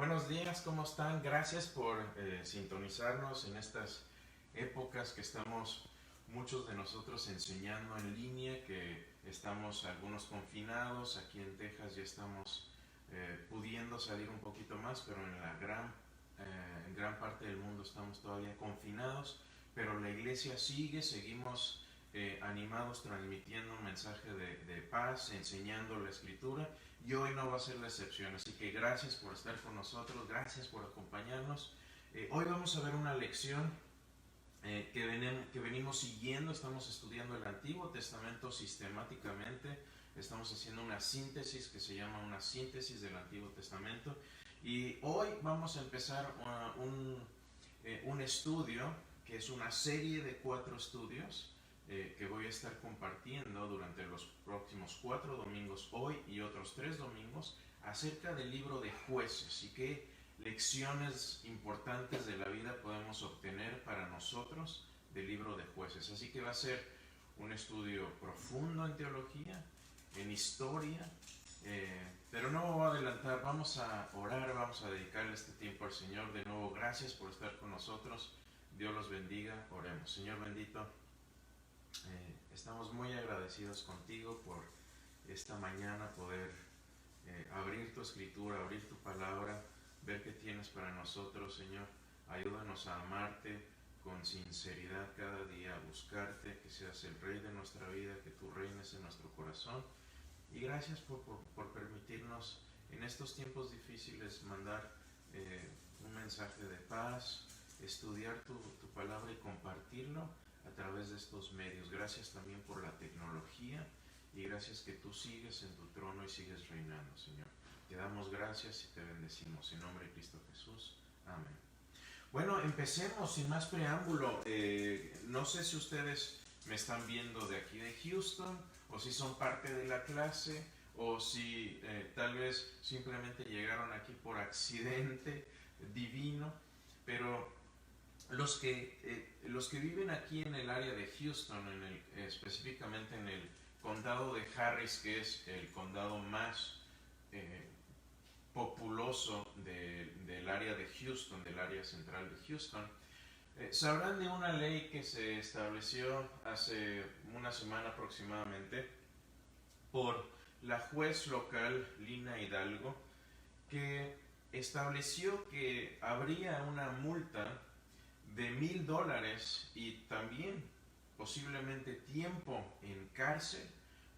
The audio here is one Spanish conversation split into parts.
Buenos días, ¿cómo están? Gracias por sintonizarnos en estas épocas que estamos muchos de nosotros enseñando en línea, que estamos algunos confinados. Aquí en Texas ya estamos pudiendo salir un poquito más, pero en gran parte del mundo estamos todavía confinados. Pero la iglesia seguimos animados transmitiendo un mensaje de paz, enseñando la escritura, y hoy no va a ser la excepción. Así que gracias por estar con nosotros, gracias por acompañarnos. Hoy vamos a ver una lección que venimos siguiendo. Estamos estudiando el Antiguo Testamento sistemáticamente. Estamos haciendo una síntesis que se llama una síntesis del Antiguo Testamento. Y hoy vamos a empezar un estudio que es una serie de 4 estudios que voy a estar compartiendo durante los próximos 4 domingos, hoy y otros 3 domingos, acerca del libro de Jueces y qué lecciones importantes de la vida podemos obtener para nosotros del libro de Jueces. Así que va a ser un estudio profundo en teología, en historia, pero no me voy a adelantar. Vamos a orar, vamos a dedicarle este tiempo al Señor. De nuevo, gracias por estar con nosotros. Dios los bendiga. Oremos. Señor bendito, estamos muy agradecidos contigo por esta mañana poder abrir tu escritura, abrir tu palabra, ver qué tienes para nosotros, Señor. Ayúdanos a amarte con sinceridad cada día, a buscarte, que seas el Rey de nuestra vida, que tú reines en nuestro corazón. Y gracias por permitirnos en estos tiempos difíciles mandar un mensaje de paz, estudiar tu palabra y compartirlo a través de estos medios. Gracias también por la tecnología y gracias que tú sigues en tu trono y sigues reinando, Señor. Te damos gracias y te bendecimos en nombre de Cristo Jesús. Amén. Bueno, empecemos sin más preámbulo. No sé si ustedes me están viendo de aquí de Houston, o si son parte de la clase, o si tal vez simplemente llegaron aquí por accidente divino, pero los que viven aquí en el área de Houston, específicamente en el condado de Harris, que es el condado más eh, populoso del área de Houston, del área central de Houston, sabrán de una ley que se estableció hace una semana aproximadamente por la juez local Lina Hidalgo, que estableció que habría una multa de $1,000 y también posiblemente tiempo en cárcel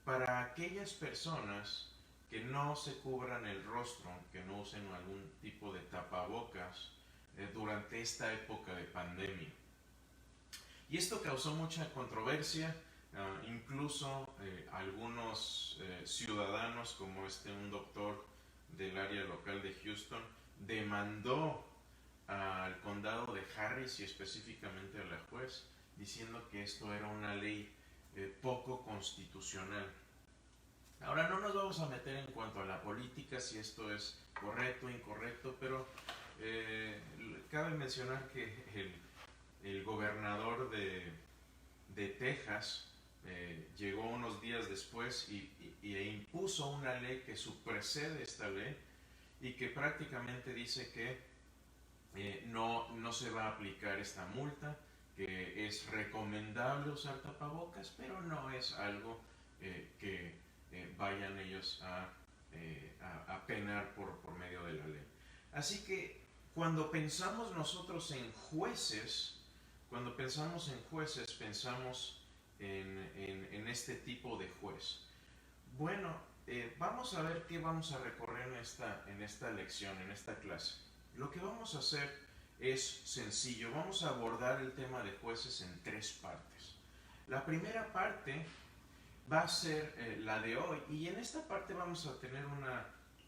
para aquellas personas que no se cubran el rostro, que no usen algún tipo de tapabocas durante esta época de pandemia. Y esto causó mucha controversia. Incluso algunos ciudadanos, como un doctor del área local de Houston, demandó al condado de Harris y específicamente a la juez, diciendo que esto era una ley poco constitucional. Ahora no nos vamos a meter en cuanto a la política, si esto es correcto o incorrecto, pero cabe mencionar que el gobernador de Texas llegó unos días después e impuso una ley que supersede esta ley y que prácticamente dice que no se va a aplicar esta multa, que es recomendable usar tapabocas, pero no es algo que vayan ellos a penar por medio de la ley. Así que cuando pensamos nosotros en jueces, pensamos en este tipo de juez. Bueno, vamos a ver qué vamos a recorrer en esta lección, en esta clase. Lo que vamos a hacer es sencillo. Vamos a abordar el tema de jueces en 3 partes. La primera parte va a ser la de hoy, y en esta parte vamos a tener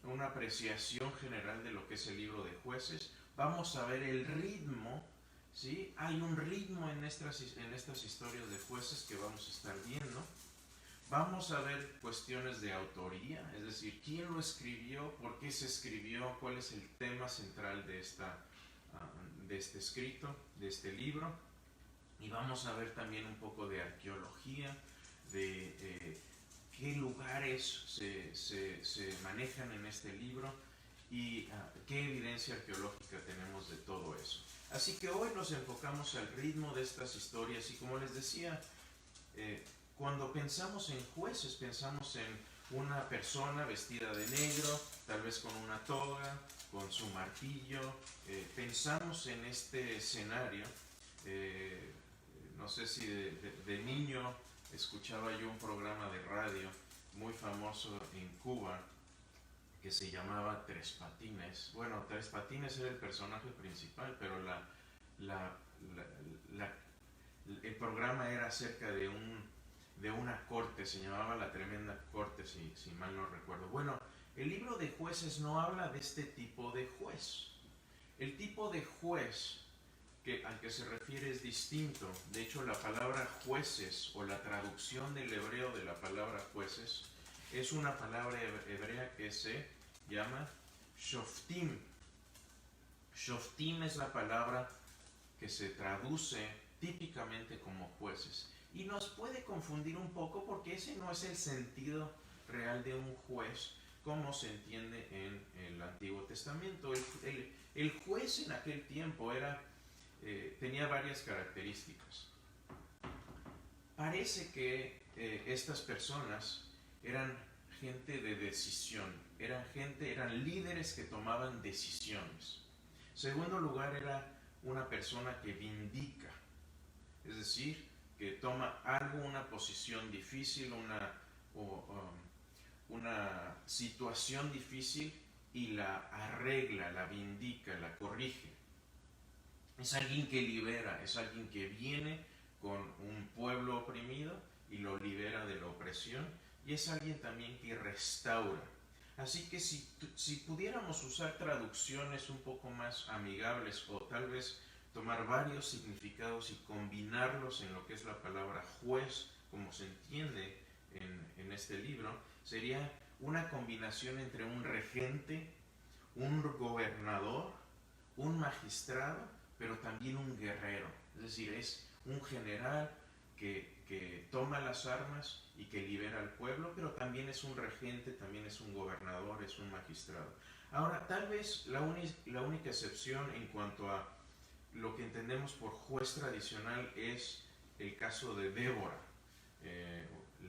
una apreciación general de lo que es el libro de Jueces. Vamos a ver el ritmo, ¿sí? Hay un ritmo en estas historias de jueces que vamos a estar viendo. Vamos a ver cuestiones de autoría, es decir, quién lo escribió, por qué se escribió, cuál es el tema central de este escrito, de este libro. Y vamos a ver también un poco de arqueología, de qué lugares se manejan en este libro, y qué evidencia arqueológica tenemos de todo eso. Así que hoy nos enfocamos al ritmo de estas historias y como les decía, cuando pensamos en jueces, pensamos en una persona vestida de negro, tal vez con una toga, con su martillo. Pensamos en este escenario. No sé si de niño escuchaba yo un programa de radio muy famoso en Cuba que se llamaba Tres Patines. Bueno, Tres Patines era el personaje principal, pero la, la, el programa era acerca de una corte, se llamaba La Tremenda Corte, si mal no recuerdo. Bueno, el libro de Jueces no habla de este tipo de juez. El tipo de juez al que se refiere es distinto. De hecho, la palabra jueces o la traducción del hebreo de la palabra jueces es una palabra hebrea que se llama shoftim. Shoftim es la palabra que se traduce típicamente como jueces. Y nos puede confundir un poco porque ese no es el sentido real de un juez como se entiende en el Antiguo Testamento. El juez en aquel tiempo tenía varias características. Parece que estas personas eran gente de decisión, eran líderes que tomaban decisiones. En segundo lugar, era una persona que vindica, es decir, que toma algo, una posición difícil, una situación difícil y la arregla, la vindica, la corrige. Es alguien que libera, es alguien que viene con un pueblo oprimido y lo libera de la opresión, y es alguien también que restaura. Así que si pudiéramos usar traducciones un poco más amigables o tal vez tomar varios significados y combinarlos en lo que es la palabra juez, como se entiende en este libro, sería una combinación entre un regente, un gobernador, un magistrado, pero también un guerrero. Es decir, es un general que toma las armas y que libera al pueblo, pero también es un regente, también es un gobernador, es un magistrado. Ahora, tal vez la única excepción en cuanto a lo que entendemos por juez tradicional es el caso de Débora,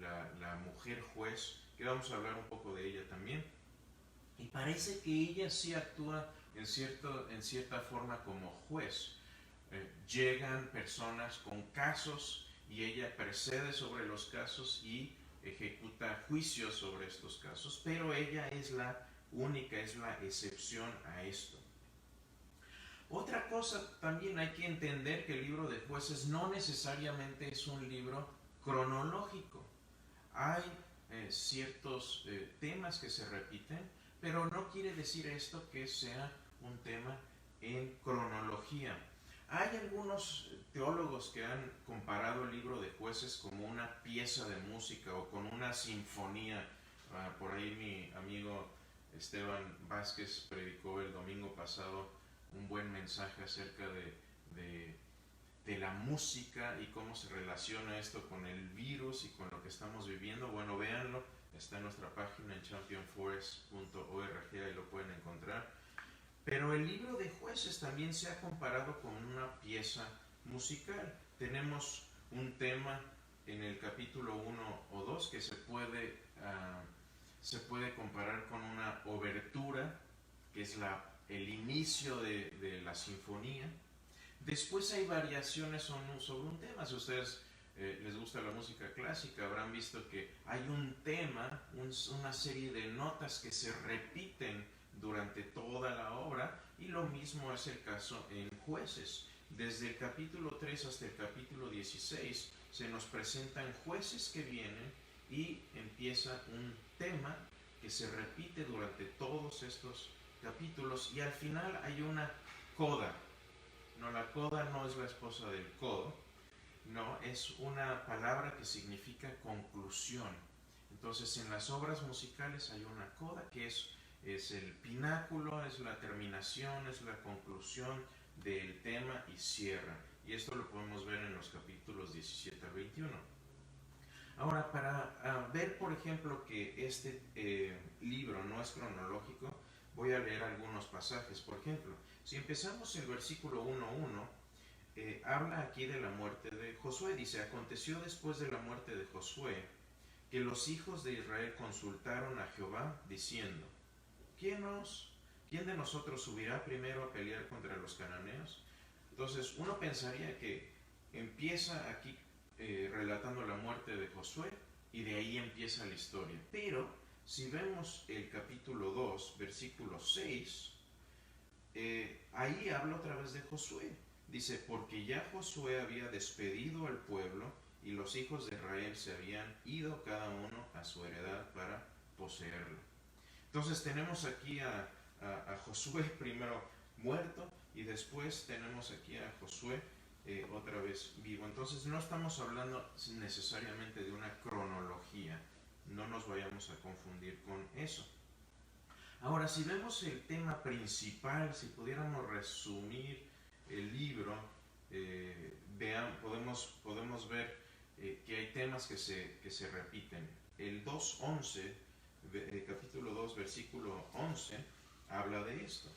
la mujer juez, que vamos a hablar un poco de ella también. Y parece que ella sí actúa en cierta forma como juez. Llegan personas con casos y ella precede sobre los casos y ejecuta juicios sobre estos casos, pero ella es la única, es la excepción a esto. Otra cosa también hay que entender que el libro de Jueces no necesariamente es un libro cronológico. Hay ciertos temas que se repiten, pero no quiere decir esto que sea un tema en cronología. Hay algunos teólogos que han comparado el libro de Jueces como una pieza de música o con una sinfonía. Por ahí mi amigo Esteban Vázquez predicó el domingo pasado un buen mensaje acerca de la música y cómo se relaciona esto con el virus y con lo que estamos viviendo. Bueno, véanlo, está en nuestra página en championforest.org, ahí lo pueden encontrar. Pero el libro de Jueces también se ha comparado con una pieza musical. Tenemos un tema en el capítulo 1 o 2 que se puede comparar con una obertura, que es el inicio de la sinfonía. Después hay variaciones sobre un tema. Si a ustedes les gusta la música clásica, habrán visto que hay un tema, una serie de notas que se repiten durante toda la obra, y lo mismo es el caso en Jueces. Desde el capítulo 3 hasta el capítulo 16 se nos presentan jueces que vienen y empieza un tema que se repite durante todos estos capítulos, y al final hay una coda. No, la coda no es la esposa del codo, no, es una palabra que significa conclusión. Entonces en las obras musicales hay una coda que es el pináculo, es la terminación, es la conclusión del tema y cierra. Y esto lo podemos ver en los capítulos 17 al 21. Ahora, para ver, por ejemplo, que este libro no es cronológico, Voy a leer algunos pasajes. Por ejemplo, si empezamos el versículo 1:1, habla aquí de la muerte de Josué. Dice: aconteció después de la muerte de Josué que los hijos de Israel consultaron a Jehová diciendo: ¿quién de nosotros subirá primero a pelear contra los cananeos? Entonces uno pensaría que empieza aquí relatando la muerte de Josué y de ahí empieza la historia. Pero si vemos el capítulo 2, versículo 6, ahí habla otra vez de Josué. Dice: porque ya Josué había despedido al pueblo y los hijos de Israel se habían ido cada uno a su heredad para poseerla. Entonces tenemos aquí a Josué primero muerto y después tenemos aquí a Josué otra vez vivo. Entonces no estamos hablando necesariamente de una cronología, no nos vayamos a confundir con eso. Ahora, si vemos el tema principal, si pudiéramos resumir el libro, podemos ver que hay temas que se repiten. El 2:11, capítulo 2, versículo 11, habla de esto.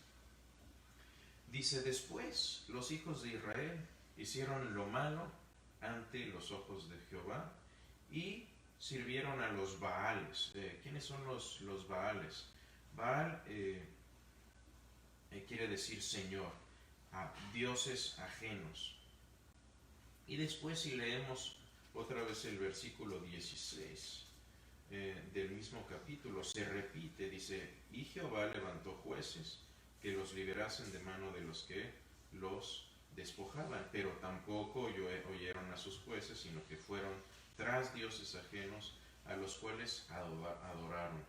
Dice: después los hijos de Israel hicieron lo malo ante los ojos de Jehová y sirvieron a los Baales. ¿Quiénes son los Baales? Baal quiere decir Señor, a dioses ajenos. Y después, si leemos otra vez el versículo 16 del mismo capítulo, se repite, dice: y Jehová levantó jueces que los liberasen de mano de los que los despojaban, pero tampoco oyeron a sus jueces, sino que fueron tras dioses ajenos, a los cuales adoraron.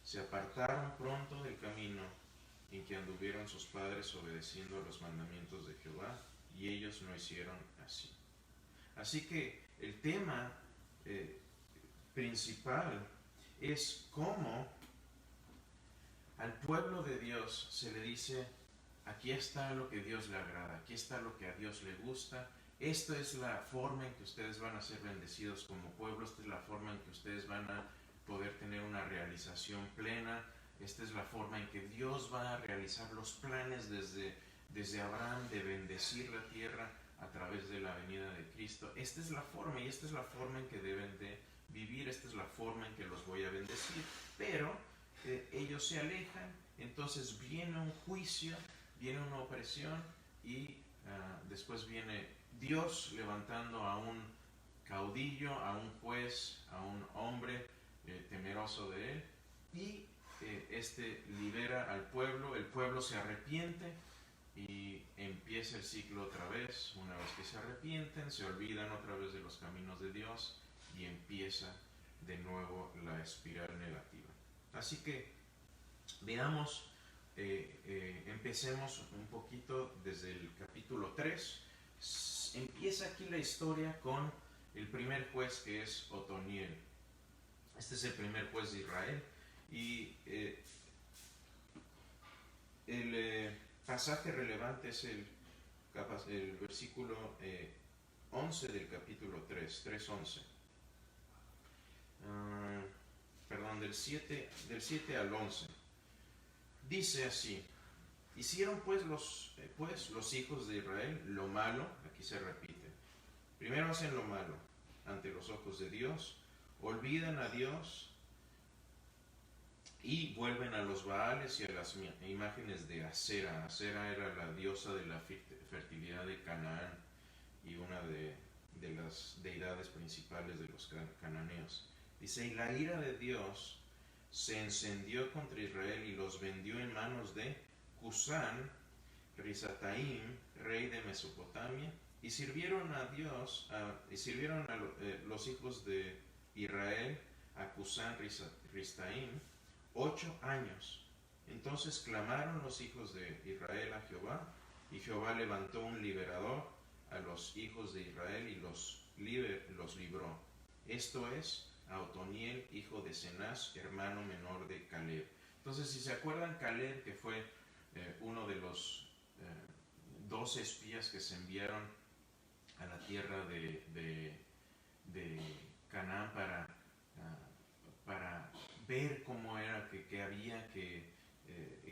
Se apartaron pronto del camino en que anduvieron sus padres, obedeciendo los mandamientos de Jehová, y ellos no hicieron así. Así que el tema principal es cómo al pueblo de Dios se le dice: aquí está lo que a Dios le agrada, aquí está lo que a Dios le gusta, esta es la forma en que ustedes van a ser bendecidos como pueblo, esta es la forma en que ustedes van a poder tener una realización plena, esta es la forma en que Dios va a realizar los planes desde Abraham de bendecir la tierra a través de la venida de Cristo. Esta es la forma, y esta es la forma en que deben de vivir, esta es la forma en que los voy a bendecir. Pero ellos se alejan, entonces viene un juicio, viene una opresión, y después viene Dios levantando a un caudillo, a un juez, a un hombre temeroso de él, y este libera al pueblo, el pueblo se arrepiente y empieza el ciclo otra vez. Una vez que se arrepienten, se olvidan otra vez de los caminos de Dios y empieza de nuevo la espiral negativa. Así que veamos, empecemos un poquito desde el capítulo 3. Empieza aquí la historia con el primer juez, que es Otoniel. Este es el primer juez de Israel, y el pasaje relevante es el versículo 11 del capítulo 3:11. Perdón, del 7 al 11. Dice así: hicieron pues los hijos de Israel lo malo. Aquí se repite. Primero hacen lo malo ante los ojos de Dios, olvidan a Dios y vuelven a los Baales y a las imágenes de Asera. Asera era la diosa de la fertilidad de Canaán y una de las deidades principales de los cananeos. Dice: y la ira de Dios se encendió contra Israel y los vendió en manos de Cusán Risataim, rey de Mesopotamia, y sirvieron a Dios, los hijos de Israel a Cusán Risataim 8 años. Entonces clamaron los hijos de Israel a Jehová, y Jehová levantó un liberador a los hijos de Israel y los libró. Esto es a Otoniel, hijo de Cenaz, hermano menor de Caleb. Entonces, si se acuerdan, Caleb, que fue uno de los 12 espías que se enviaron a la tierra de Canaán para ver cómo era, que había que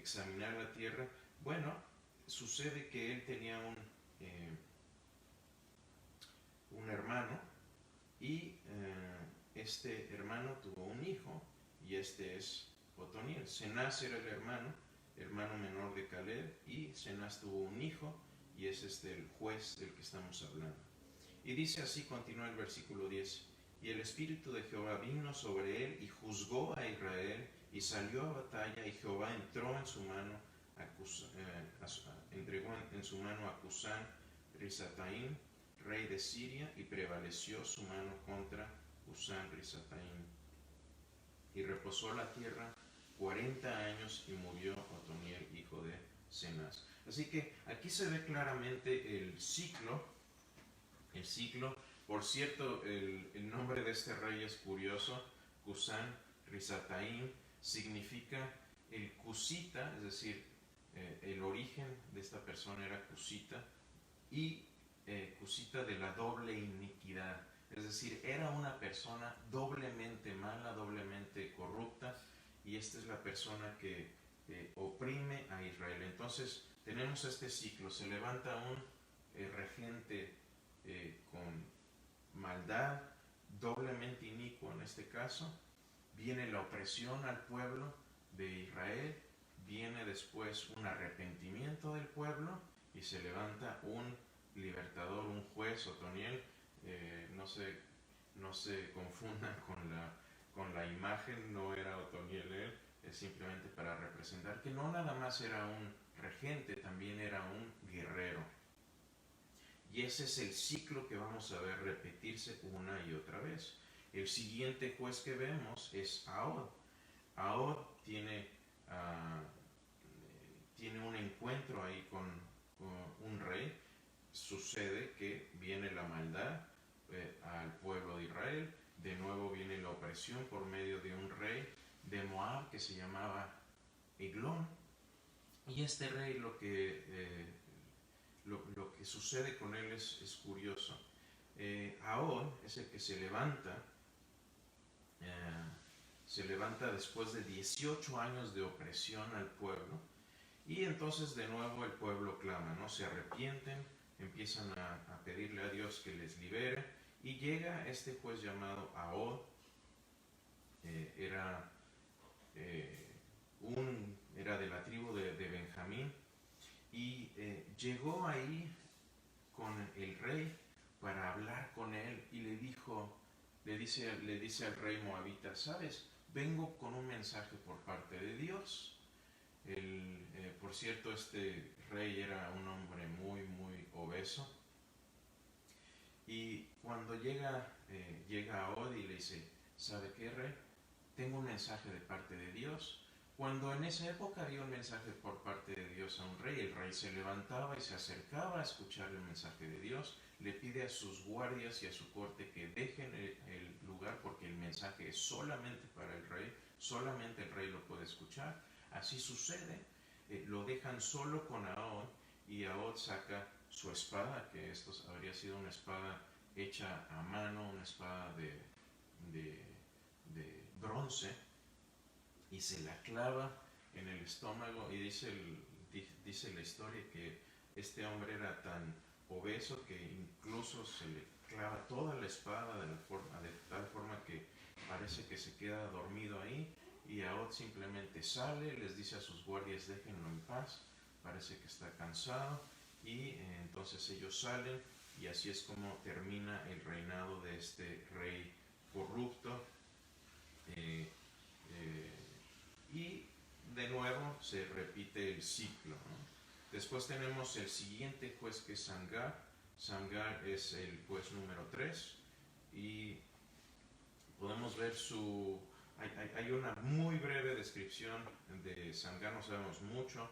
examinar la tierra. Bueno, sucede que él tenía un hermano y este hermano tuvo un hijo y este es Otoniel. Cenaz era el hermano menor de Caleb, y Cenaz tuvo un hijo y es el juez del que estamos hablando. Y dice así, continúa el versículo 10: y el Espíritu de Jehová vino sobre él y juzgó a Israel y salió a batalla, y Jehová entró en su mano, entregó en su mano a Cusán Risataim, rey de Siria, y prevaleció su mano contra Cusán Risataim. Y reposó la tierra 40 años y murió Otoniel, hijo de Cenaz. Así que aquí se ve claramente el ciclo. Por cierto, el nombre de este rey es curioso. Cusán Risataim significa el cusita, es decir, el origen de esta persona era cusita, y cusita de la doble iniquidad. Es decir, era una persona doblemente mala, doblemente corrupta, y esta es la persona que oprime a Israel. Entonces tenemos este ciclo: se levanta un regente con maldad, doblemente inicuo en este caso, viene la opresión al pueblo de Israel, viene después un arrepentimiento del pueblo y se levanta un libertador, un juez, Otoniel. No se confundan con la imagen, no era Otoniel él, es simplemente para representar que no nada más era un regente, también era un guerrero. Y ese es el ciclo que vamos a ver repetirse una y otra vez. El siguiente juez que vemos es Ahod. Ahod tiene un encuentro ahí con un rey. Sucede que viene la maldad al pueblo de Israel. De nuevo viene la opresión por medio de un rey de Moab que se llamaba Eglón. Y este rey lo que sucede con él es curioso. Ahod es el que se levanta después de 18 años de opresión al pueblo, y entonces de nuevo el pueblo clama, ¿no? Se arrepienten, empiezan a pedirle a Dios que les libere, y llega este juez llamado Ahod. Era de la tribu de Benjamín, y llegó ahí con el rey para hablar con él, y le dice al rey moabita: ¿sabes? Vengo con un mensaje por parte de Dios. Por cierto, este rey era un hombre muy, muy obeso, y cuando llega Ahod y le dice: ¿sabe qué, rey? Tengo un mensaje de parte de Dios. Cuando en esa época había un mensaje por parte de Dios a un rey, el rey se levantaba y se acercaba a escuchar el mensaje de Dios, le pide a sus guardias y a su corte que dejen el lugar, porque el mensaje es solamente para el rey, solamente el rey lo puede escuchar. Así sucede, lo dejan solo con Ahod, y Ahod saca su espada, que esto habría sido una espada hecha a mano, una espada de bronce, y se la clava en el estómago. Y dice la historia que este hombre era tan obeso que incluso se le clava toda la espada de tal forma que parece que se queda dormido ahí, y Ahod simplemente sale, les dice a sus guardias: déjenlo en paz, parece que está cansado, y entonces ellos salen, y así es como termina el reinado de este rey corrupto. Y de nuevo se repite el ciclo, ¿no? Después tenemos el siguiente juez, que es Samgar. Samgar es el juez número 3, y podemos ver hay una muy breve descripción de Samgar, no sabemos mucho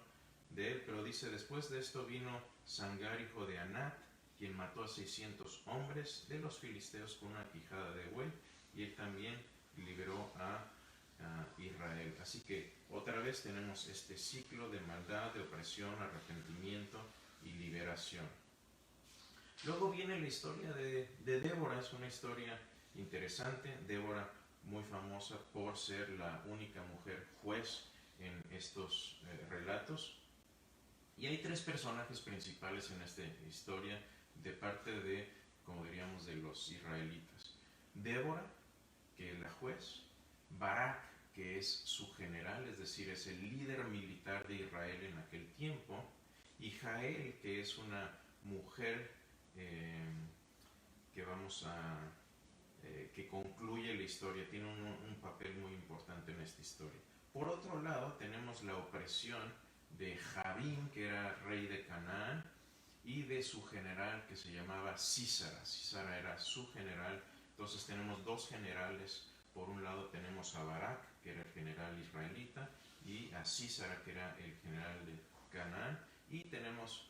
de él, pero dice: después de esto vino Samgar, hijo de Anat, quien mató a 600 hombres de los filisteos con una quijada de buey, y él también liberó a Israel. Así que otra vez tenemos este ciclo de maldad, de opresión, arrepentimiento y liberación. Luego viene la historia de Débora. Es una historia interesante. Débora, muy famosa por ser la única mujer juez en estos relatos. Y hay tres personajes principales en esta historia de parte de, como diríamos, de los israelitas. Débora, que es la juez; Barak, que es su general, es decir, es el líder militar de Israel en aquel tiempo; y Jael, que es una mujer que vamos a que concluye la historia, tiene un papel muy importante en esta historia. Por otro lado, tenemos la opresión de Jabín, que era rey de Canaán, y de su general que se llamaba Sísara. Sísara era su general. Entonces tenemos dos generales. Por un lado tenemos a Barak, que era el general israelita, y a Sísara, que era el general de Canaán. Y tenemos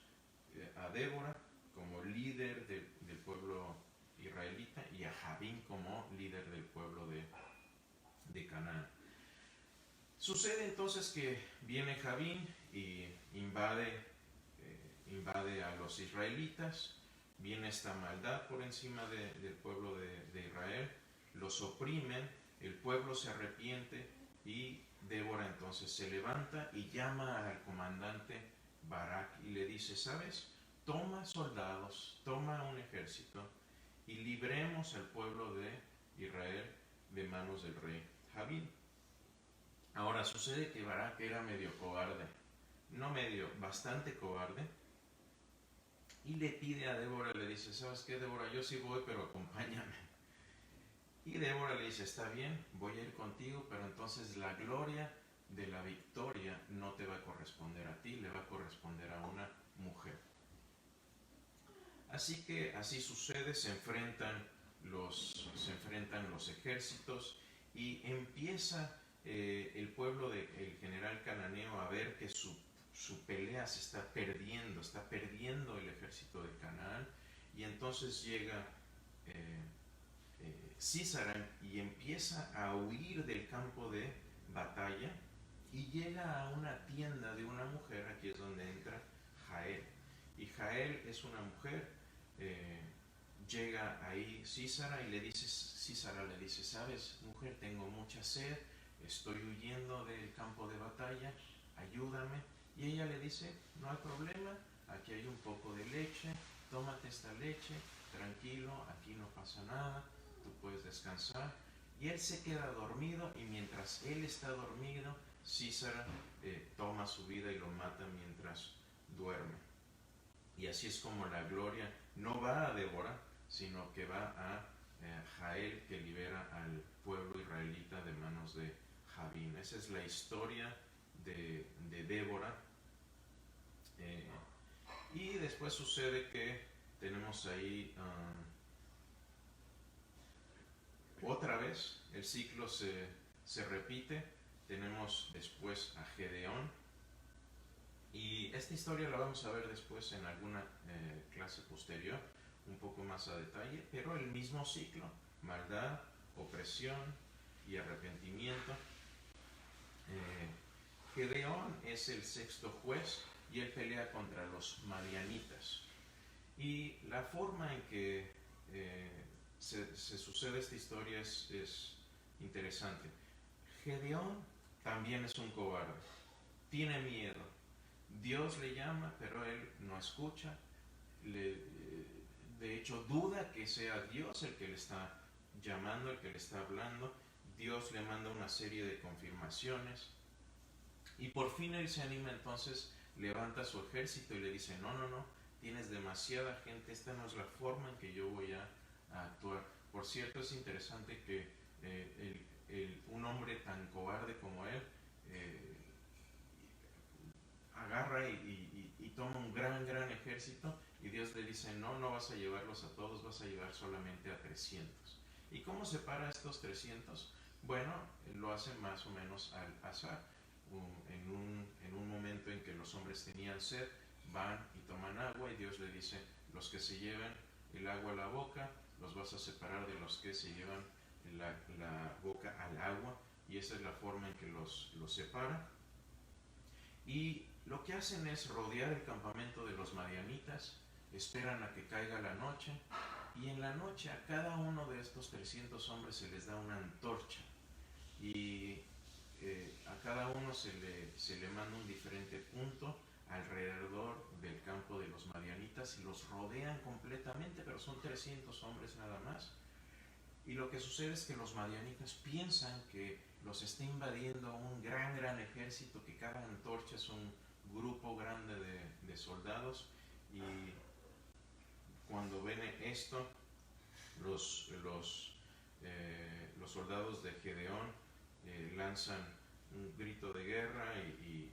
a Débora como líder del pueblo israelita y a Jabín como líder del pueblo de Canaán. Sucede entonces que viene Jabín y invade a los israelitas, viene esta maldad por encima del pueblo de Israel, los oprimen, el pueblo se arrepiente y Débora entonces se levanta y llama al comandante Barak y le dice: ¿sabes? Toma soldados, toma un ejército y libremos al pueblo de Israel de manos del rey Jabín. Ahora sucede que Barak era medio cobarde, no medio, bastante cobarde, y le pide a Débora, le dice: ¿sabes qué, Débora? Yo sí voy, pero acompáñame. Y Débora le dice: está bien, voy a ir contigo, pero entonces la gloria de la victoria no te va a corresponder a ti, le va a corresponder a una mujer. Así que así sucede, se enfrentan los ejércitos y empieza el pueblo del general cananeo a ver que su pelea se está perdiendo el ejército de Canaán, y entonces llega Sísara y empieza a huir del campo de batalla y llega a una tienda de una mujer. Aquí es donde entra Jael, y Jael es una mujer. Llega ahí Sísara y Sísara le dice: ¿sabes, mujer? Tengo mucha sed, estoy huyendo del campo de batalla, ayúdame. Y ella le dice: no hay problema, aquí hay un poco de leche, tómate esta leche, tranquilo, aquí no pasa nada, tú puedes descansar. Y él se queda dormido, y mientras él está dormido, Sísara toma su vida y lo mata mientras duerme. Y así es como la gloria no va a Débora, sino que va a Jael, que libera al pueblo israelita de manos de Jabín. Esa es la historia de Débora. Y después sucede que tenemos ahí otra vez, el ciclo se repite. Tenemos después a Gedeón. Y esta historia la vamos a ver después en alguna clase posterior, un poco más a detalle, pero el mismo ciclo: maldad, opresión y arrepentimiento. Gedeón es el sexto juez y él pelea contra los madianitas. Y la forma en que se sucede esta historia es interesante. Gedeón también es un cobarde, tiene miedo. Dios le llama, pero él no escucha. De hecho, duda que sea Dios el que le está llamando, el que le está hablando. Dios le manda una serie de confirmaciones. Y por fin él se anima, entonces levanta su ejército y le dice: no, tienes demasiada gente, esta no es la forma en que yo voy a actuar. Por cierto, es interesante que un hombre tan cobarde como él agarra y toma un gran ejército, y Dios le dice: no vas a llevarlos a todos, vas a llevar solamente a 300. ¿Y cómo separa a estos 300? Bueno, lo hace más o menos al azar. En un momento en que los hombres tenían sed, van y toman agua, y Dios le dice: los que se llevan el agua a la boca, los vas a separar de los que se llevan la boca al agua, y esa es la forma en que los separa. Y lo que hacen es rodear el campamento de los madianitas, esperan a que caiga la noche, y en la noche a cada uno de estos 300 hombres se les da una antorcha, y a cada uno se le manda un diferente punto alrededor del campo de los madianitas y los rodean completamente, pero son 300 hombres nada más. Y lo que sucede es que los madianitas piensan que los está invadiendo un gran ejército, que cada antorcha es un grupo grande de soldados. Y cuando ven esto, los soldados de Gedeón lanzan un grito de guerra y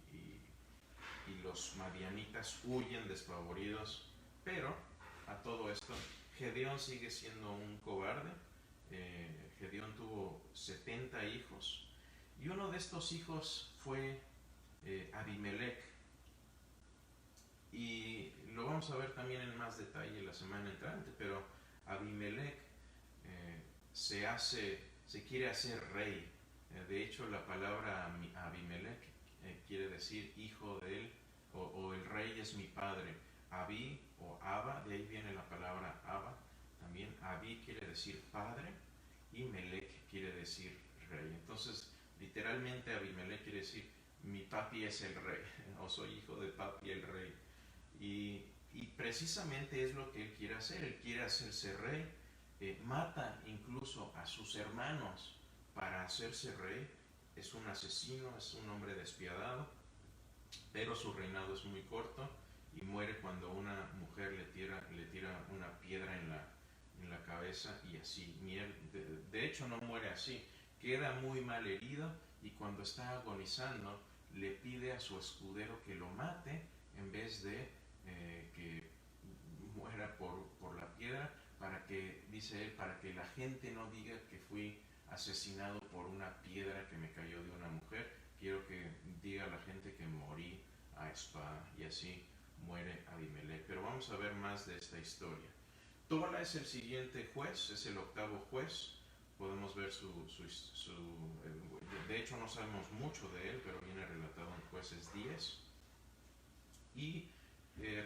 los madianitas huyen despavoridos. Pero a todo esto, Gedeón sigue siendo un cobarde. Gedeón tuvo 70 hijos y uno de estos hijos fue Abimelech, y lo vamos a ver también en más detalle la semana entrante. Pero Abimelech se quiere hacer rey. De hecho, la palabra Abimelech quiere decir hijo de él, o el rey es mi padre. Abi o Abba, de ahí viene la palabra Abba. También Abi quiere decir padre y Melech quiere decir rey. Entonces, literalmente Abimelech quiere decir mi papi es el rey, o soy hijo de papi el rey. Y precisamente es lo que él quiere hacer. Él quiere hacerse rey. Mata incluso a sus hermanos para hacerse rey. Es un asesino, es un hombre despiadado, pero su reinado es muy corto y muere cuando una mujer le tira una piedra en la cabeza, y así. De hecho, no muere así, queda muy mal herido, y cuando está agonizando le pide a su escudero que lo mate en vez de que muera por la piedra, para que, dice él, para que la gente no diga que fui asesinado por una piedra que me cayó de una mujer. Quiero que diga la gente que morí a espada. Y así muere Abimelech. Pero vamos a ver más de esta historia. Tola es el siguiente juez, es el octavo juez. Podemos ver de hecho no sabemos mucho de él, pero viene relatado en Jueces 10. Y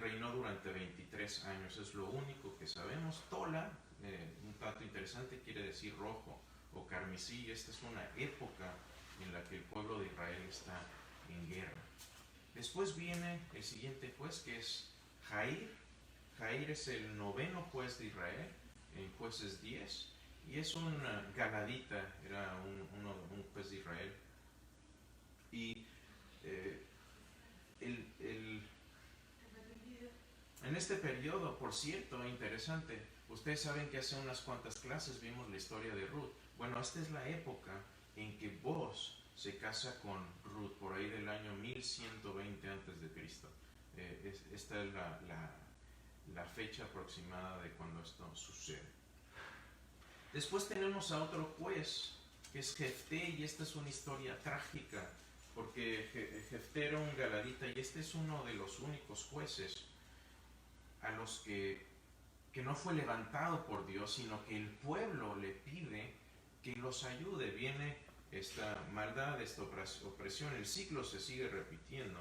reinó durante 23 años, es lo único que sabemos. Tola, un dato interesante, quiere decir rojo o carmesí. Esta es una época en la que el pueblo de Israel está en guerra. Después viene el siguiente juez, que es Jair. Jair es el noveno juez de Israel en Jueces 10, y es un galadita, era un juez de Israel. Y en este periodo, por cierto, interesante, ustedes saben que hace unas cuantas clases vimos la historia de Ruth. Bueno, esta es la época en que Boaz se casa con Ruth, por ahí del año 1120 a.C. Esta es la fecha aproximada de cuando esto sucede. Después tenemos a otro juez, que es Jefté, y esta es una historia trágica, porque Jefté era un galadita, y este es uno de los únicos jueces a los que no fue levantado por Dios, sino que el pueblo le pide que los ayude. Viene esta maldad, esta opresión, el ciclo se sigue repitiendo,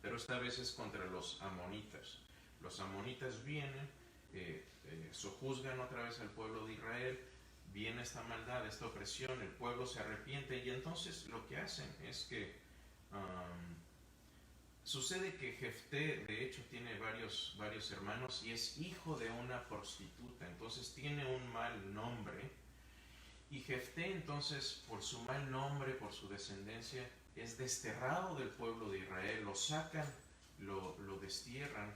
pero esta vez es contra los amonitas. Los amonitas vienen, sojuzgan otra vez al pueblo de Israel, viene esta maldad, esta opresión, el pueblo se arrepiente, y entonces lo que hacen es que sucede que Jefté, de hecho, tiene varios hermanos y es hijo de una prostituta, entonces tiene un mal nombre. Y Jefté, entonces, por su mal nombre, por su descendencia, es desterrado del pueblo de Israel, lo sacan, lo destierran,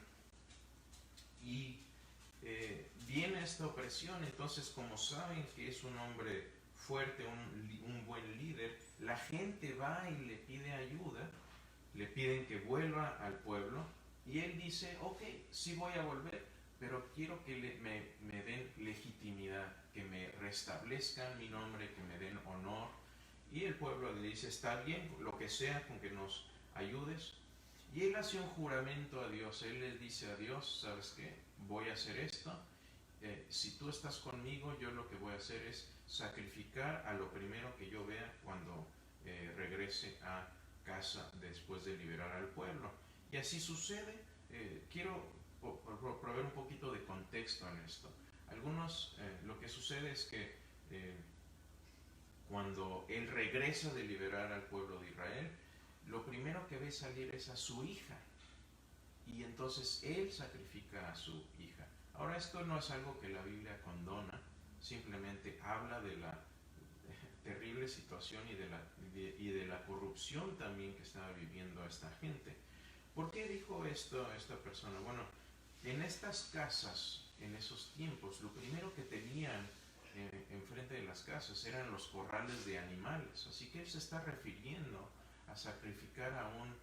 y viene esta opresión. Entonces, como saben que es un hombre fuerte, un buen líder, la gente va y le pide ayuda, le piden que vuelva al pueblo, y él dice, ok, sí voy a volver, pero quiero que me den legitimidad, que me restablezcan mi nombre, que me den honor. Y el pueblo le dice, está bien, lo que sea con que nos ayudes. Y él hace un juramento a Dios, él le dice a Dios, ¿sabes qué? Voy a hacer esto, si tú estás conmigo, yo lo que voy a hacer es sacrificar a lo primero que yo vea cuando regrese a casa después de liberar al pueblo. Y así sucede. Quiero proveer un poquito de contexto en esto. Lo que sucede es que cuando él regresa de liberar al pueblo de Israel, lo primero que ve salir es a su hija. Y entonces él sacrifica a su hija. Ahora, esto no es algo que la Biblia condona, simplemente habla de la terrible situación y de la corrupción también que estaba viviendo esta gente. ¿Por qué dijo esto esta persona? Bueno, en estas casas, en esos tiempos, lo primero que tenían enfrente de las casas eran los corrales de animales. Así que él se está refiriendo a sacrificar a un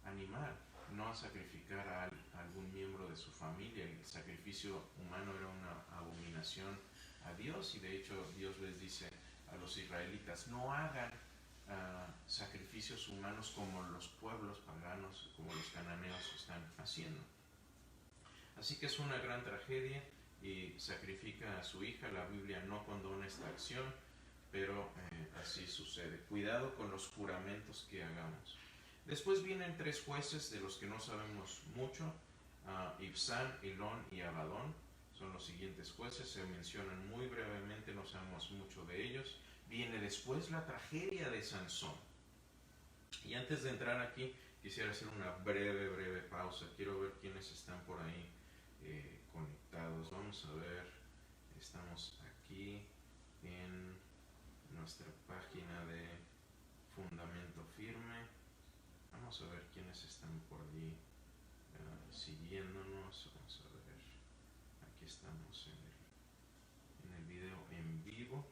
animal, no a sacrificar a algún miembro de su familia. El sacrificio humano era una abominación a Dios, y de hecho Dios les dice a los israelitas: no hagan sacrificios humanos como los pueblos paganos, como los cananeos están haciendo. Así que es una gran tragedia y sacrifica a su hija. La Biblia no condona esta acción, pero así sucede. Cuidado con los juramentos que hagamos. Después vienen 3 jueces de los que no sabemos mucho: Ibzán, Elón y Abadón. Son los siguientes jueces, se mencionan muy brevemente, no sabemos mucho de ellos. Viene después la tragedia de Sansón. Y antes de entrar aquí, quisiera hacer una breve pausa. Quiero ver quiénes están por ahí conectados. Vamos a ver, estamos aquí en nuestra página de Fundamento Firme. Vamos a ver quiénes están por ahí siguiéndonos. Vamos a ver, aquí estamos en el video en vivo.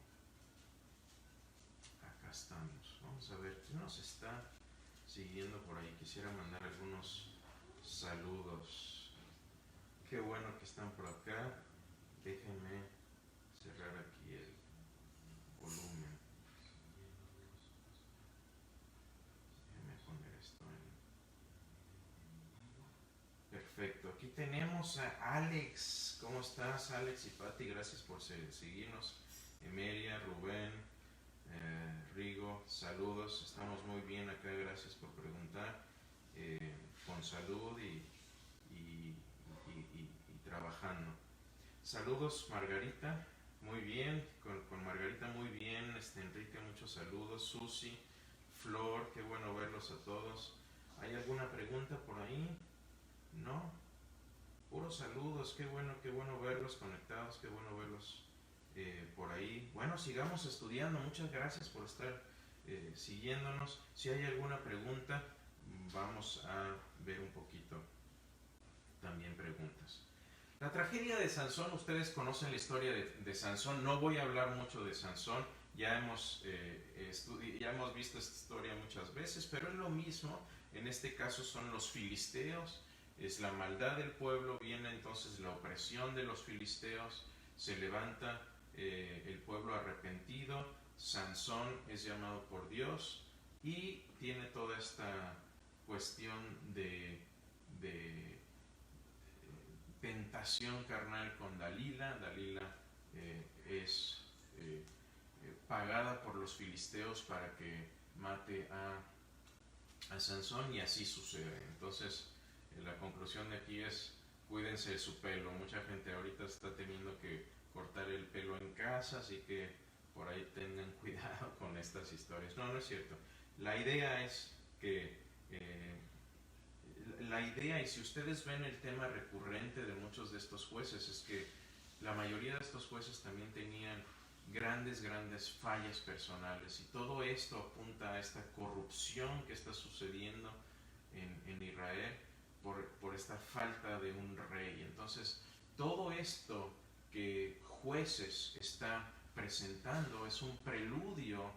Acá estamos. Vamos a ver quién nos está siguiendo por ahí. Quisiera mandar algunos saludos. Qué bueno que están por acá. Déjenme cerrar aquí el volumen. Déjenme poner esto en... Perfecto. Aquí tenemos a Alex. ¿Cómo estás, Alex y Patti? Gracias por seguirnos. Emelia, Rubén, Rigo, saludos. Estamos muy bien acá. Gracias por preguntar. Con salud y trabajando. Saludos, Margarita, muy bien, con Margarita muy bien. Enrique, muchos saludos. Susi, Flor, qué bueno verlos a todos. ¿Hay alguna pregunta por ahí? ¿No? Puros saludos, qué bueno verlos conectados, qué bueno verlos por ahí. Bueno, sigamos estudiando. Muchas gracias por estar siguiéndonos. Si hay alguna pregunta, vamos a ver un poquito también preguntas. La tragedia de Sansón, ustedes conocen la historia de Sansón. No voy a hablar mucho de Sansón, ya hemos visto esta historia muchas veces, pero es lo mismo. En este caso son los filisteos, es la maldad del pueblo, viene entonces la opresión de los filisteos, se levanta el pueblo arrepentido, Sansón es llamado por Dios y tiene toda esta cuestión de tentación carnal con Dalila. Dalila es pagada por los filisteos para que mate a Sansón, y así sucede. Entonces la conclusión de aquí es: cuídense de su pelo. Mucha gente ahorita está teniendo que cortar el pelo en casa, así que por ahí tengan cuidado con estas historias. No, no es cierto. La idea es que y si ustedes ven el tema recurrente de muchos de estos jueces, es que la mayoría de estos jueces también tenían grandes fallas personales, y todo esto apunta a esta corrupción que está sucediendo en Israel por esta falta de un rey. Entonces, todo esto que Jueces está presentando es un preludio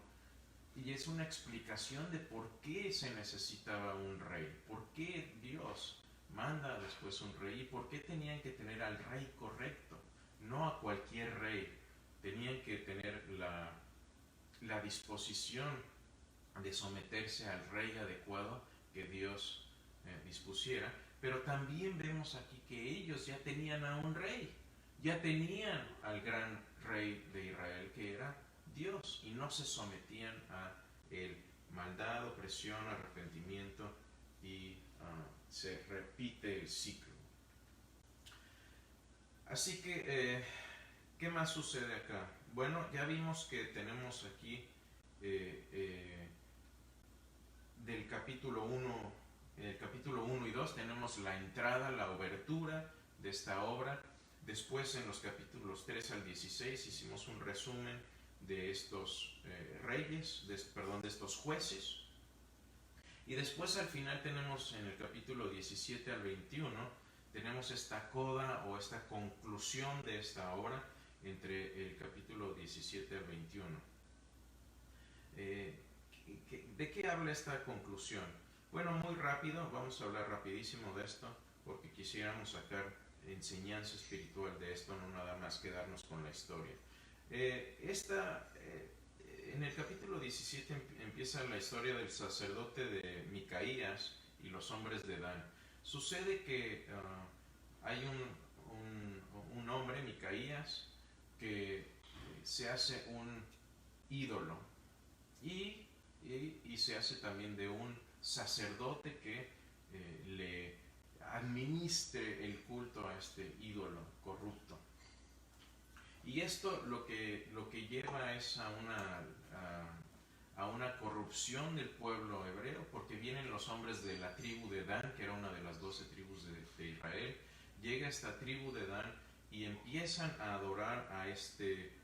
y es una explicación de por qué se necesitaba un rey, por qué Dios manda después un rey y por qué tenían que tener al rey correcto, no a cualquier rey. Tenían que tener la disposición de someterse al rey adecuado que Dios dispusiera. Pero también vemos aquí que ellos ya tenían a un rey, ya tenían al gran rey de Israel, que era Dios, y no se sometían a el maldad, opresión, arrepentimiento, y se repite el ciclo. Así que, ¿qué más sucede acá? Bueno, ya vimos que tenemos aquí del capítulo 1, en el capítulo 1 y 2 tenemos la entrada, la obertura de esta obra. Después en los capítulos 3 al 16 hicimos un resumen de estos reyes, de estos jueces. Y después al final tenemos en el capítulo 17 al 21, tenemos esta coda o esta conclusión de esta obra entre el capítulo 17 al 21. ¿De qué habla esta conclusión? Bueno, muy rápido, vamos a hablar rapidísimo de esto, porque quisiéramos sacar enseñanza espiritual de esto, no nada más quedarnos con la historia. En el capítulo 17 empieza la historia del sacerdote de Micaías y los hombres de Dan. Sucede que hay un hombre, Micaías, que se hace un ídolo y se hace también de un sacerdote que le administre el culto a este ídolo corrupto. Y esto lo que lleva es a una corrupción del pueblo hebreo, porque vienen los hombres de la tribu de Dan, que era una de las 12 tribus de Israel. Llega esta tribu de Dan y empiezan a adorar a este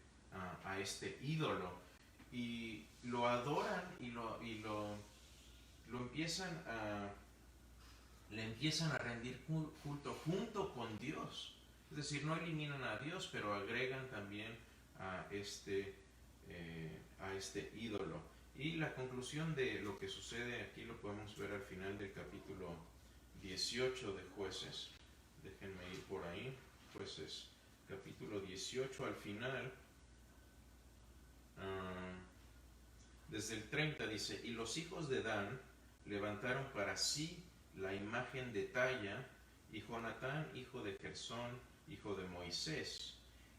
ídolo, y lo adoran y le empiezan a rendir culto junto con Dios. Es decir, no eliminan a Dios, pero agregan también a este ídolo. Y la conclusión de lo que sucede aquí lo podemos ver al final del capítulo 18 de Jueces. Déjenme ir por ahí. Jueces, capítulo 18 al final. Desde el 30 dice: y los hijos de Dan levantaron para sí la imagen de talla, y Jonatán, hijo de Gersón, hijo de Moisés,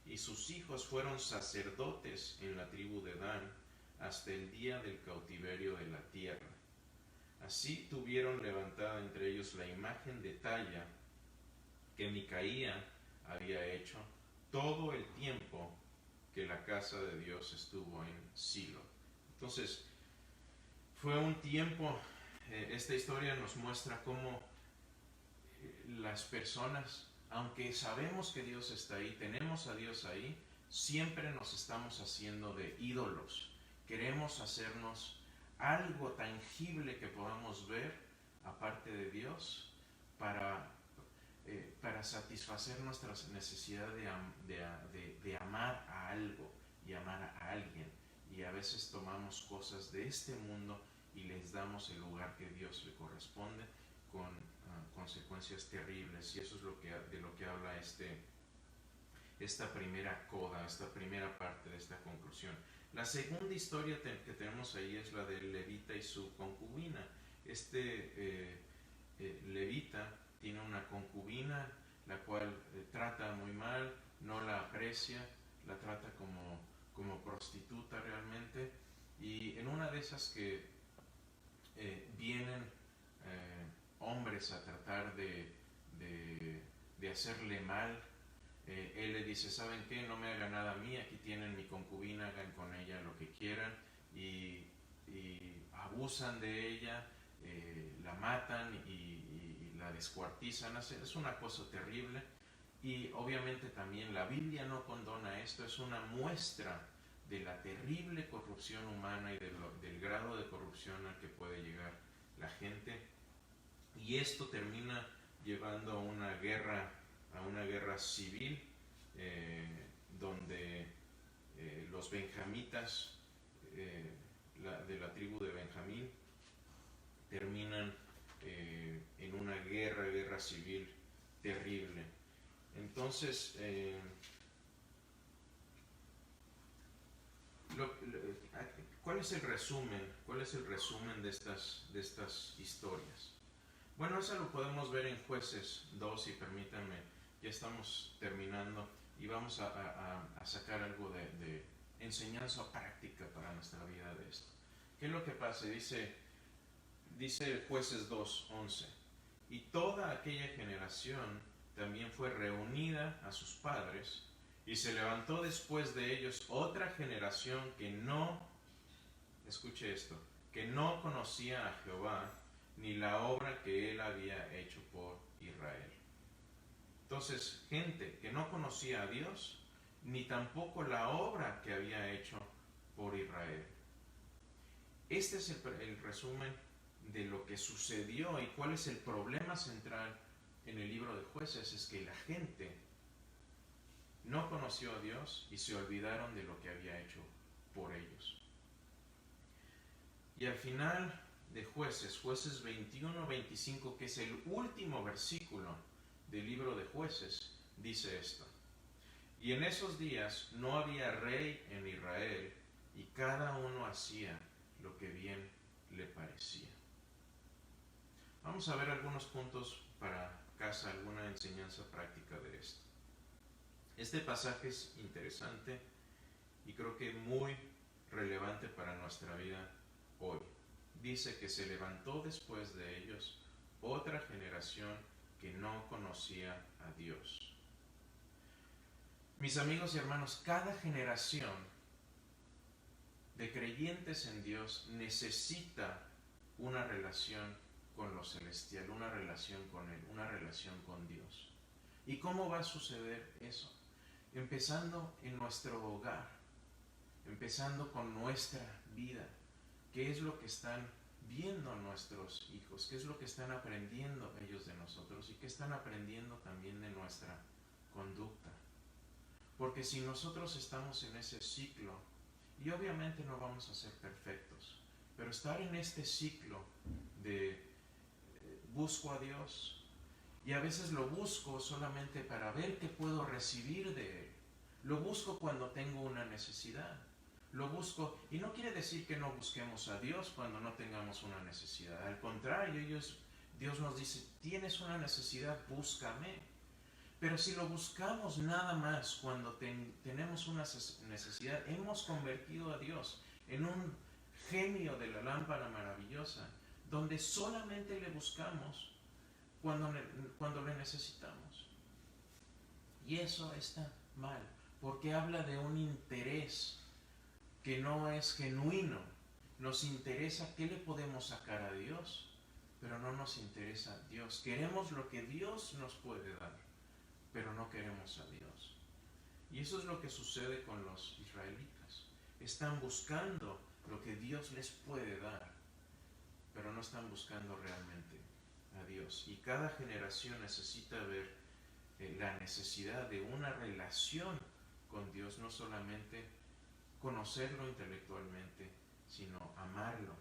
y sus hijos fueron sacerdotes en la tribu de Dan hasta el día del cautiverio de la tierra. Así tuvieron levantada entre ellos la imagen de talla que Micaía había hecho todo el tiempo que la casa de Dios estuvo en Silo. Entonces, fue un tiempo, esta historia nos muestra cómo las personas, aunque sabemos que Dios está ahí, tenemos a Dios ahí, siempre nos estamos haciendo de ídolos. Queremos hacernos algo tangible que podamos ver aparte de Dios para satisfacer nuestra necesidad de amar a algo y amar a alguien. Y a veces tomamos cosas de este mundo y les damos el lugar que Dios le corresponde, con consecuencias terribles. Y eso es de lo que habla esta primera coda, esta primera parte de esta conclusión. La segunda historia que tenemos ahí es la del levita y su concubina. Levita tiene una concubina, la cual trata muy mal, no la aprecia, la trata como prostituta realmente. Y en una de esas que vienen hombres a tratar de hacerle mal, él le dice: ¿saben qué? No me hagan nada a mí, aquí tienen mi concubina, hagan con ella lo que quieran. Y abusan de ella, la matan y la descuartizan. Es una cosa terrible. Y obviamente también la Biblia no condona esto, es una muestra de la terrible corrupción humana y del grado de corrupción al que puede llegar la gente. Y esto termina llevando a una guerra civil, donde los benjamitas de la tribu de Benjamín terminan en una guerra civil terrible. Entonces, ¿cuál es el resumen? ¿Cuál es el resumen de estas historias? Bueno, eso lo podemos ver en Jueces 2, y permítanme, ya estamos terminando y vamos a sacar algo de enseñanza práctica para nuestra vida de esto. ¿Qué es lo que pasa? Dice Jueces 2:11: y toda aquella generación también fue reunida a sus padres, y se levantó después de ellos otra generación que no escuche esto, que no conocía a Jehová ni la obra que él había hecho por Israel. Entonces, gente que no conocía a Dios, ni tampoco la obra que había hecho por Israel. Este es el resumen de lo que sucedió y cuál es el problema central en el libro de Jueces. Es que la gente no conoció a Dios y se olvidaron de lo que había hecho por ellos. Y al final de Jueces, Jueces 21-25, que es el último versículo del libro de Jueces, dice esto: y en esos días no había rey en Israel, y cada uno hacía lo que bien le parecía. Vamos a ver algunos puntos para casa, alguna enseñanza práctica de esto. Este pasaje es interesante y creo que muy relevante para nuestra vida hoy. Dice que se levantó después de ellos otra generación que no conocía a Dios. Mis amigos y hermanos, cada generación de creyentes en Dios necesita una relación con lo celestial, una relación con Él, una relación con Dios. ¿Y cómo va a suceder eso? Empezando en nuestro hogar, empezando con nuestra vida. ¿Qué es lo que están viendo nuestros hijos? ¿Qué es lo que están aprendiendo ellos de nosotros? ¿Y qué están aprendiendo también de nuestra conducta? Porque si nosotros estamos en ese ciclo, y obviamente no vamos a ser perfectos, pero estar en este ciclo de busco a Dios, y a veces lo busco solamente para ver qué puedo recibir de Él. Lo busco cuando tengo una necesidad. Lo busco, y no quiere decir que no busquemos a Dios cuando no tengamos una necesidad. Al contrario, Dios nos dice, tienes una necesidad, búscame. Pero si lo buscamos nada más cuando tenemos una necesidad, hemos convertido a Dios en un genio de la lámpara maravillosa, donde solamente le buscamos cuando le necesitamos. Y eso está mal, porque habla de un interés que no es genuino. Nos interesa qué le podemos sacar a Dios, pero no nos interesa Dios. Queremos lo que Dios nos puede dar, pero no queremos a Dios. Y eso es lo que sucede con los israelitas. Están buscando lo que Dios les puede dar, pero no están buscando realmente a Dios. Y cada generación necesita ver la necesidad de una relación con Dios, no solamente conocerlo intelectualmente, sino amarlo.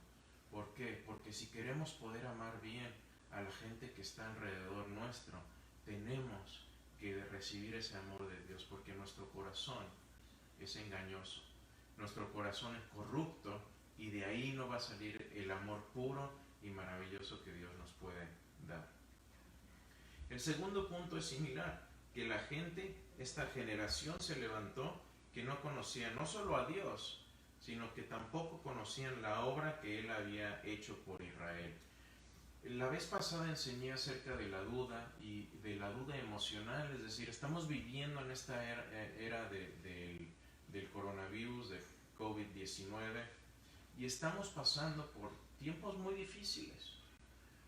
¿Por qué? Porque si queremos poder amar bien a la gente que está alrededor nuestro, tenemos que recibir ese amor de Dios, porque nuestro corazón es engañoso, nuestro corazón es corrupto, y de ahí no va a salir el amor puro y maravilloso que Dios nos puede dar. El segundo punto es similar, que la gente, esta generación se levantó que no conocían no solo a Dios, sino que tampoco conocían la obra que Él había hecho por Israel. La vez pasada enseñé acerca de la duda y de la duda emocional, es decir, estamos viviendo en esta era del coronavirus, de COVID-19, y estamos pasando por tiempos muy difíciles.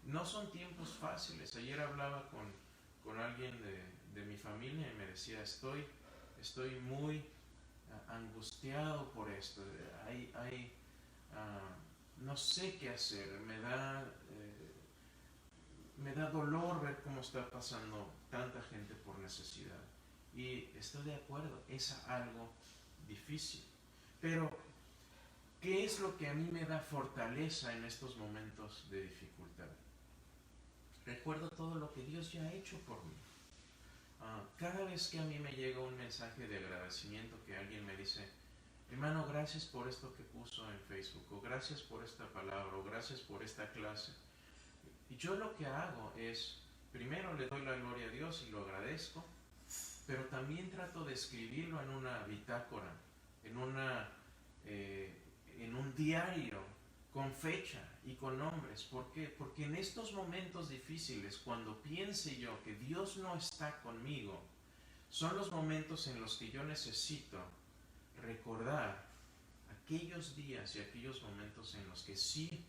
No son tiempos fáciles. Ayer hablaba con alguien de mi familia y me decía, estoy muy angustiado por esto, no sé qué hacer, me da dolor ver cómo está pasando tanta gente por necesidad. Y estoy de acuerdo, es algo difícil. Pero, ¿qué es lo que a mí me da fortaleza en estos momentos de dificultad? Recuerdo todo lo que Dios ya ha hecho por mí. Cada vez que a mí me llega un mensaje de agradecimiento, que alguien me dice, hermano, gracias por esto que puso en Facebook, o gracias por esta palabra, o gracias por esta clase. Y yo lo que hago es, primero le doy la gloria a Dios y lo agradezco, pero también trato de escribirlo en una bitácora, en un diario, con fecha y con nombres. ¿Por qué? Porque en estos momentos difíciles, cuando piense yo que Dios no está conmigo, son los momentos en los que yo necesito recordar a aquellos días y aquellos momentos en los que sí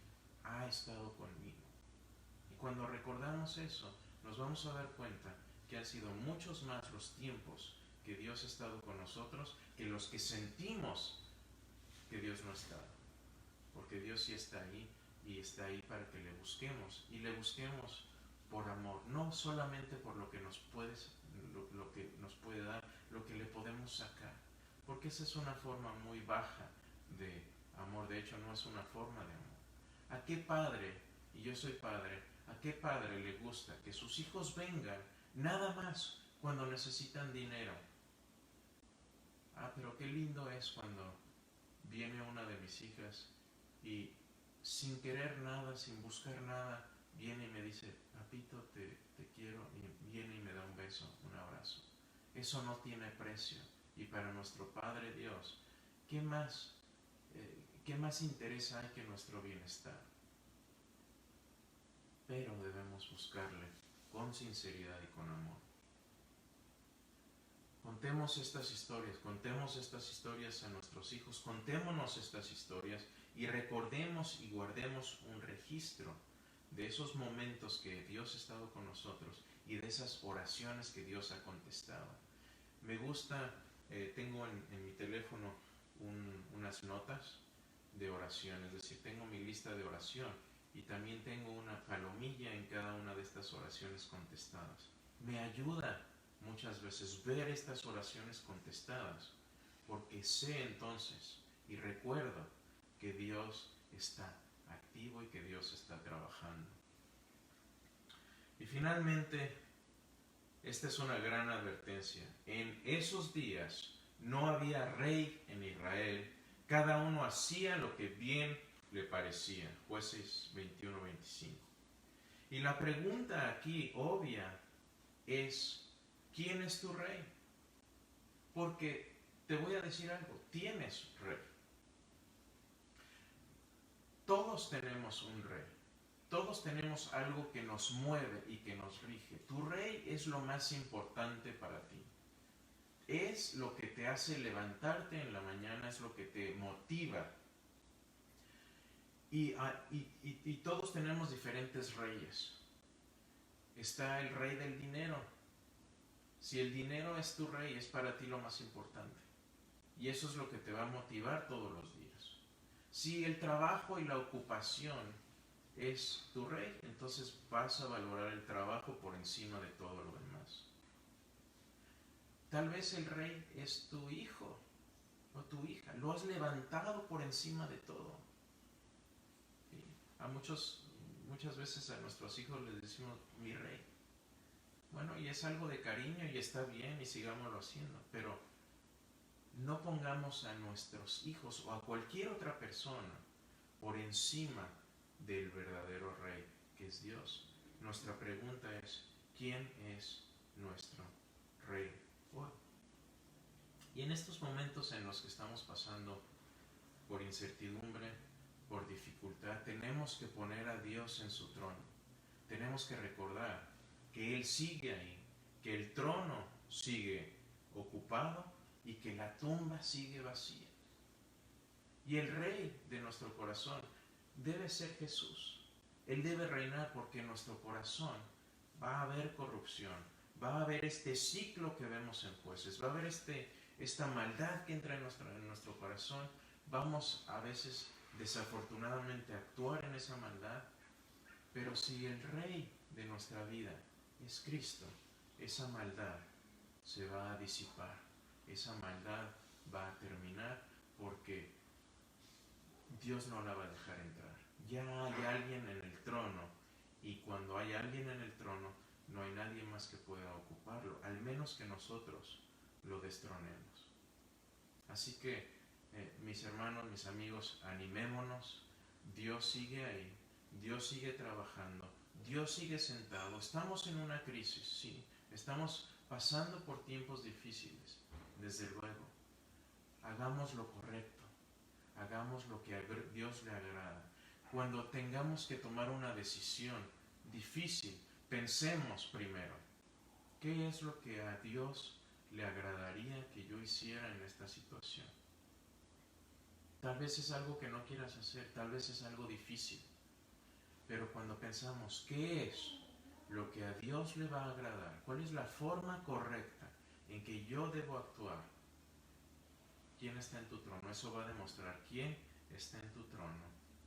ha estado conmigo. Y cuando recordamos eso, nos vamos a dar cuenta que han sido muchos más los tiempos que Dios ha estado con nosotros que los que sentimos que Dios no ha estado. Porque Dios sí está ahí, y está ahí para que le busquemos, y le busquemos por amor, no solamente por lo que nos puede dar, lo que le podemos sacar, porque esa es una forma muy baja de amor. De hecho, no es una forma de amor. ¿A qué padre, y yo soy padre, a qué padre le gusta que sus hijos vengan nada más cuando necesitan dinero? Pero qué lindo es cuando viene una de mis hijas y sin querer nada, sin buscar nada, viene y me dice: papito, te quiero, y viene y me da un beso, un abrazo. Eso no tiene precio. Y para nuestro Padre Dios, ¿qué más interés hay que nuestro bienestar? Pero debemos buscarle con sinceridad y con amor. Contemos estas historias a nuestros hijos, contémonos estas historias y recordemos y guardemos un registro de esos momentos que Dios ha estado con nosotros y de esas oraciones que Dios ha contestado. Me gusta, tengo en mi teléfono unas notas de oración, es decir, tengo mi lista de oración y también tengo una palomilla en cada una de estas oraciones contestadas. Me ayuda muchas veces ver estas oraciones contestadas, porque sé entonces y recuerdo que Dios está activo y que Dios está trabajando. Y finalmente, esta es una gran advertencia. En esos días no había rey en Israel, cada uno hacía lo que bien le parecía. Jueces 21-25. Y la pregunta aquí obvia es: ¿quién es tu rey? Porque te voy a decir algo, tienes rey. Todos tenemos un rey. Todos tenemos algo que nos mueve y que nos rige. Tu rey es lo más importante para ti. Es lo que te hace levantarte en la mañana, es lo que te motiva. Y todos tenemos diferentes reyes. Está el rey del dinero. Si el dinero es tu rey, es para ti lo más importante. Y eso es lo que te va a motivar todos los días. Si el trabajo y la ocupación es tu rey, entonces vas a valorar el trabajo por encima de todo lo demás. Tal vez el rey es tu hijo o tu hija. Lo has levantado por encima de todo. ¿Sí? Muchas veces a nuestros hijos les decimos mi rey. Bueno, y es algo de cariño y está bien y sigámoslo haciendo, pero no pongamos a nuestros hijos o a cualquier otra persona por encima del verdadero rey, que es Dios. Nuestra pregunta es: ¿quién es nuestro rey hoy? Y en estos momentos en los que estamos pasando por incertidumbre, por dificultad, tenemos que poner a Dios en su trono. Tenemos que recordar que Él sigue ahí, que el trono sigue ocupado y que la tumba sigue vacía. Y el rey de nuestro corazón debe ser Jesús. Él debe reinar, porque en nuestro corazón va a haber corrupción, va a haber este ciclo que vemos en Jueces, va a haber esta maldad que entra en nuestro corazón. Vamos a veces desafortunadamente a actuar en esa maldad, pero si el rey de nuestra vida es Cristo, esa maldad se va a disipar, esa maldad va a terminar, porque Dios no la va a dejar entrar. Ya hay alguien en el trono, y cuando hay alguien en el trono, no hay nadie más que pueda ocuparlo, al menos que nosotros lo destronemos. Así que, mis hermanos, mis amigos, animémonos. Dios sigue ahí, Dios sigue trabajando, Dios sigue sentado. Estamos en una crisis, sí, estamos pasando por tiempos difíciles, desde luego. Hagamos lo correcto, hagamos lo que a Dios le agrada. Cuando tengamos que tomar una decisión difícil, pensemos primero: ¿qué es lo que a Dios le agradaría que yo hiciera en esta situación? Tal vez es algo que no quieras hacer, tal vez es algo difícil. Pero cuando pensamos, ¿qué es lo que a Dios le va a agradar? ¿Cuál es la forma correcta en que yo debo actuar? ¿Quién está en tu trono? Eso va a demostrar quién está en tu trono,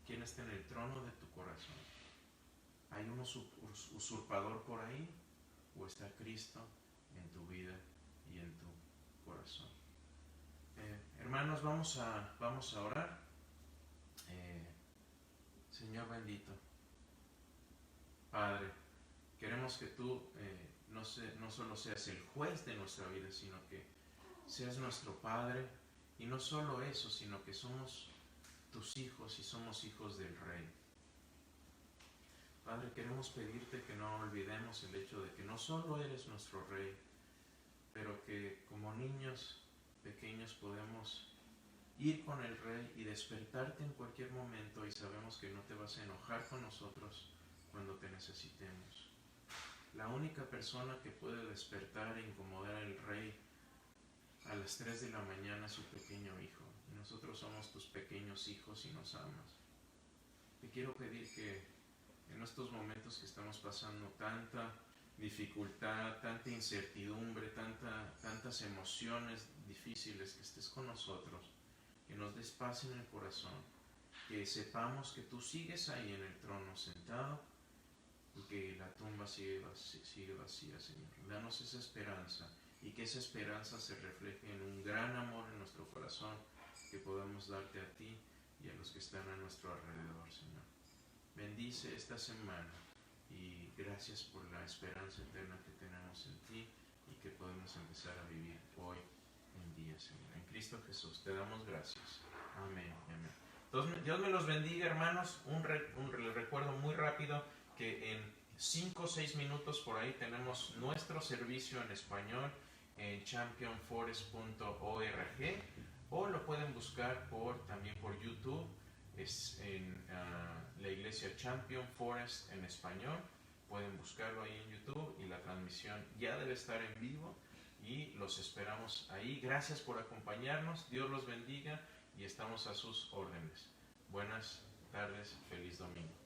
quién está en el trono de tu corazón. ¿Hay un usurpador por ahí? ¿O está Cristo en tu vida y en tu corazón? Hermanos, vamos a orar. Señor bendito, Padre, queremos que tú no solo seas el juez de nuestra vida, sino que seas nuestro Padre. Y no solo eso, sino que somos tus hijos y somos hijos del Rey. Padre, queremos pedirte que no olvidemos el hecho de que no solo eres nuestro Rey, pero que como niños pequeños podemos ir con el Rey y despertarte en cualquier momento, y sabemos que no te vas a enojar con nosotros cuando te necesitemos. La única persona que puede despertar e incomodar al Rey a las 3 de la mañana es su pequeño hijo, y nosotros somos tus pequeños hijos y nos amas. Te quiero pedir que en estos momentos que estamos pasando tanta dificultad, tanta incertidumbre, tantas emociones difíciles, que estés con nosotros, que nos des paz en el corazón, que sepamos que tú sigues ahí en el trono sentado y que la tumba sigue vacía, Señor. Danos esa esperanza, y que esa esperanza se refleje en un gran amor en nuestro corazón que podamos darte a ti y a los que están a nuestro alrededor, Señor. Bendice esta semana y gracias por la esperanza eterna que tenemos en ti y que podemos empezar a vivir hoy en día, Señor. En Cristo Jesús te damos gracias. Amén. Amén. Entonces, Dios me los bendiga, hermanos. Les recuerdo muy rápido que en 5 o 6 minutos por ahí tenemos nuestro servicio en español en championforest.org, o lo pueden buscar también por YouTube. Es en la iglesia Champion Forest en español. Pueden buscarlo ahí en YouTube y la transmisión ya debe estar en vivo y los esperamos ahí. Gracias por acompañarnos. Dios los bendiga y estamos a sus órdenes. Buenas tardes, feliz domingo.